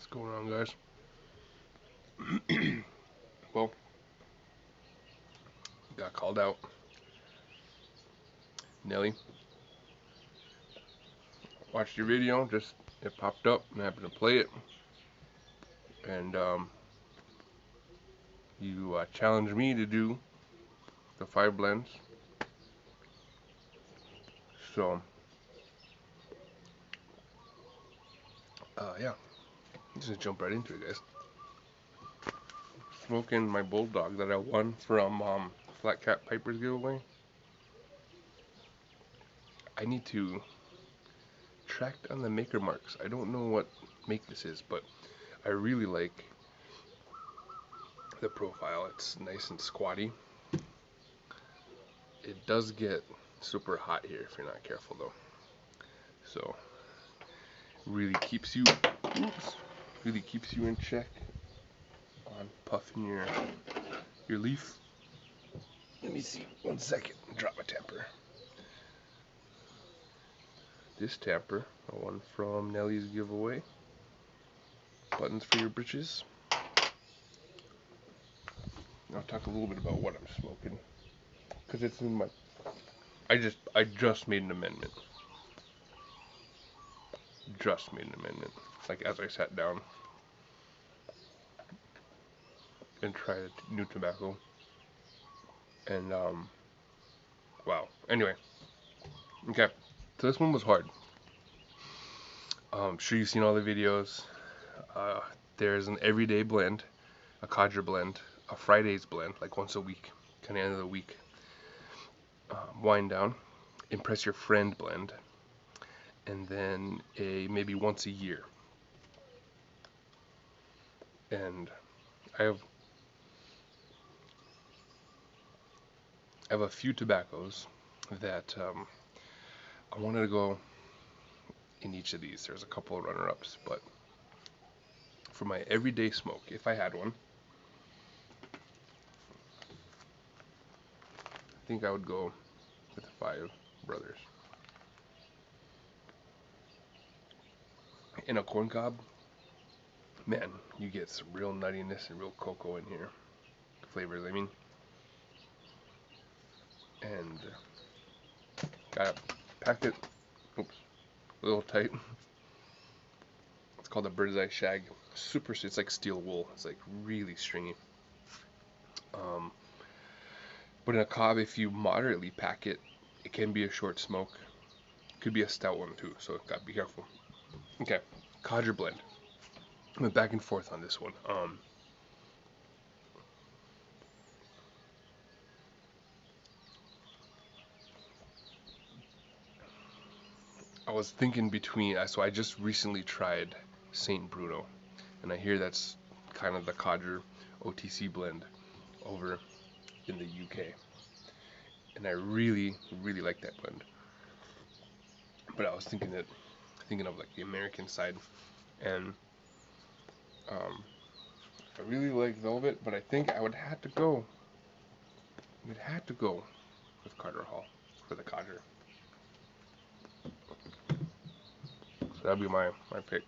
What's going on, guys? Well, got called out. Nelly, watched your video. Just it popped up and I happened to play it, and you challenged me to do the 5 blends. So, yeah, just jump right into it, guys. Smoking my bulldog that I won from Flat Cat Piper's giveaway. I need to track down the maker marks. I don't know what make this is, but I really like the profile. It's nice and squatty. It does get super hot here if you're not careful, though. So really keeps you, really keeps you in check on puffing your leaf. Let me see, 1 second. Drop my tamper. This tamper, I won from Nelly's giveaway. Buttons for your britches. I'll talk a little bit about what I'm smoking, because it's in my. I just made an amendment. Just made an amendment. Like as I sat down and tried new tobacco, and wow. Anyway, okay. So this one was hard. Sure you've seen all the videos. There's an everyday blend, a codger blend, a Fridays blend, like once a week, kind of end of the week. Wind down, impress your friend blend, and then a maybe once a year. And I have a few tobaccos that I wanted to go in each of these. There's a couple of runner-ups, but for my everyday smoke, if I had one, I think I would go with the 5 Brothers. In a corn cob, man, you get some real nuttiness and real cocoa in here. Flavors, I mean. And got packed it, oops, a little tight. It's called a bird's eye shag. Super, it's like steel wool. It's like really stringy. But in a cob, if you moderately pack it, it can be a short smoke. Could be a stout one too, so gotta be careful. Okay, codger blend. I went back and forth on this one. I was thinking between, so I just recently tried Saint Bruno, and I hear that's kind of the codger OTC blend over in the UK, and I really, really like that blend. But I was thinking of like the American side, and I really like Velvet, but I think I would have to go. We'd have to go with Carter Hall for the codger. So that'd be my pick.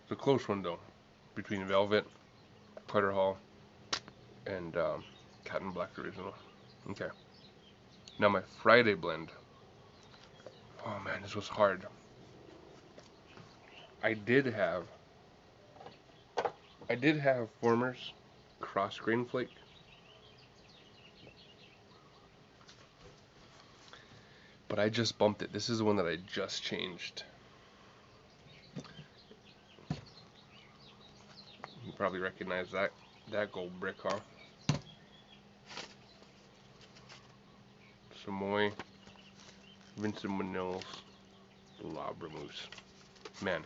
It's a close one though, between Velvet, Carter Hall, and Cotton Black Original. Okay. Now my Friday blend. Oh man, this was hard. I did have Former's Cross Grain Flake. But I just bumped it. This is the one that I just changed. You probably recognize that gold brick, huh? Samoy, Vincent Manil's Labra Moose. Man,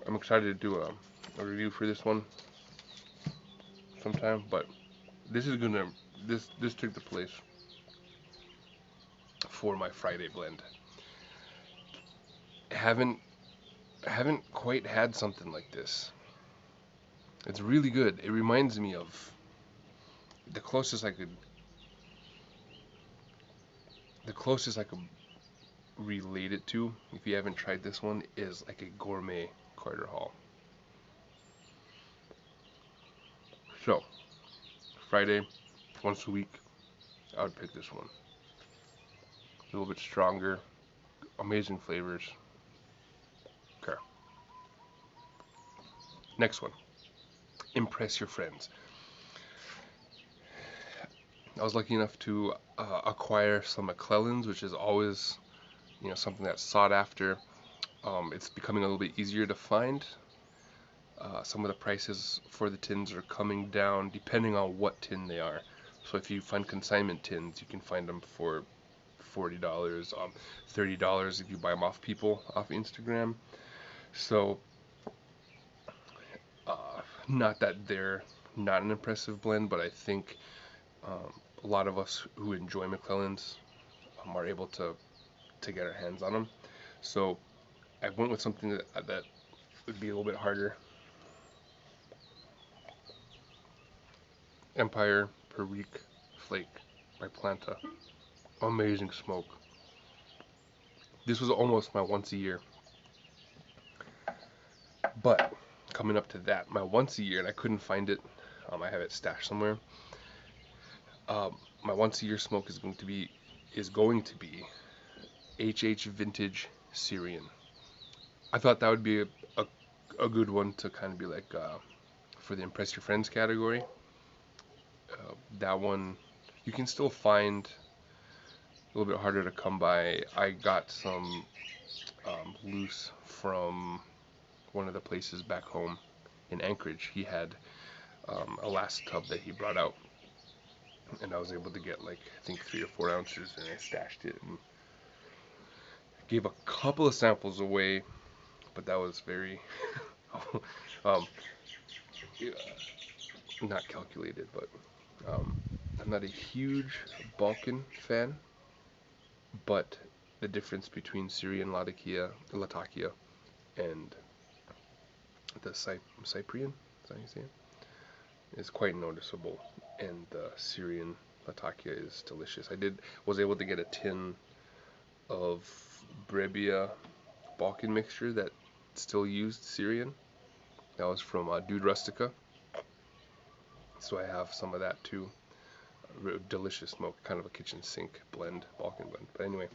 I'm excited to do a review for this one sometime, but this is gonna this took the place for my Friday blend. Haven't quite had something like this. It's really good. It reminds me of the closest I could relate it to, if you haven't tried this one, is like a gourmet Carter Hall. So, Friday, once a week, I would pick this one. A little bit stronger, amazing flavors. Okay. Next one. Impress your friends. I was lucky enough to acquire some McClellans, which is always, something that's sought after. It's becoming a little bit easier to find. Some of the prices for the tins are coming down depending on what tin they are. So if you find consignment tins, you can find them for $40, $30 if you buy them off Instagram. So not that they're not an impressive blend, but I think a lot of us who enjoy McClellans are able to get our hands on them. So I went with something that would be a little bit harder. Empire Perique Flake by Planta. Amazing smoke. This was almost my once a year. But coming up to that, my once a year, and I couldn't find it. I have it stashed somewhere. My once a year smoke is going to be HH Vintage Syrian. I thought that would be a good one to kind of be like for the Impress Your Friends category. That one you can still find, a little bit harder to come by. I got some loose from one of the places back home in Anchorage. He had a last tub that he brought out, and I was able to get like I think 3 or 4 ounces, and I stashed it and gave a couple of samples away, but that was very not calculated. But I'm not a huge Balkan fan, but the difference between Syrian Latakia and the Cyprian, is that how you say it? Is quite noticeable, and the Syrian Latakia is delicious. Was able to get a tin of Brebbia Balkan mixture that still used Syrian. That was from Dude Rustica. So I have some of that too. Delicious smoke, kind of a kitchen sink blend, Balkan blend. But anyway,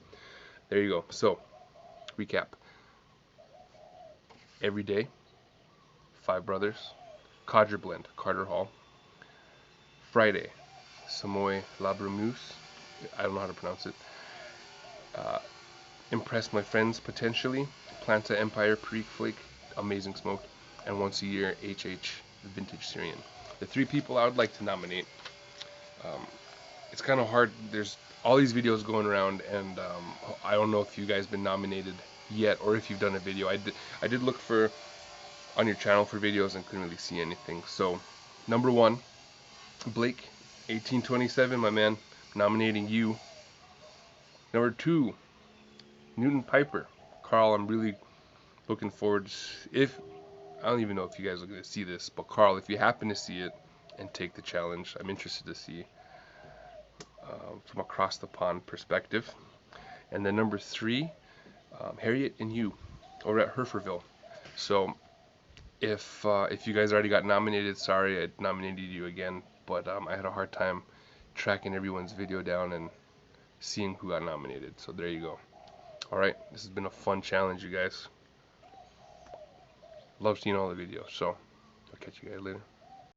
there you go. So, recap. Every day, Five Brothers, codger blend, Carter Hall. Friday, Samoy Labramuse, I don't know how to pronounce it. Impress my friends potentially, Planta Empire Perique Flake, amazing smoke, and once a year HH Vintage Syrian. The 3 people I would like to nominate. It's kind of hard. There's all these videos going around, and I don't know if you guys been nominated yet, or if you've done a video. I did look on your channel for videos and couldn't really see anything. So, number 1, Blake 1827, my man, nominating you. Number 2, Newton Piper, Carl. I'm really looking forward. I don't even know if you guys are going to see this, but Carl, if you happen to see it and take the challenge, I'm interested to see from across the pond perspective. And then number 3, Harriet and you over at Herferville. So if you guys already got nominated, sorry I nominated you again, but I had a hard time tracking everyone's video down and seeing who got nominated. So there you go. Alright, this has been a fun challenge, you guys. Love seeing all the videos, so I'll catch you guys later.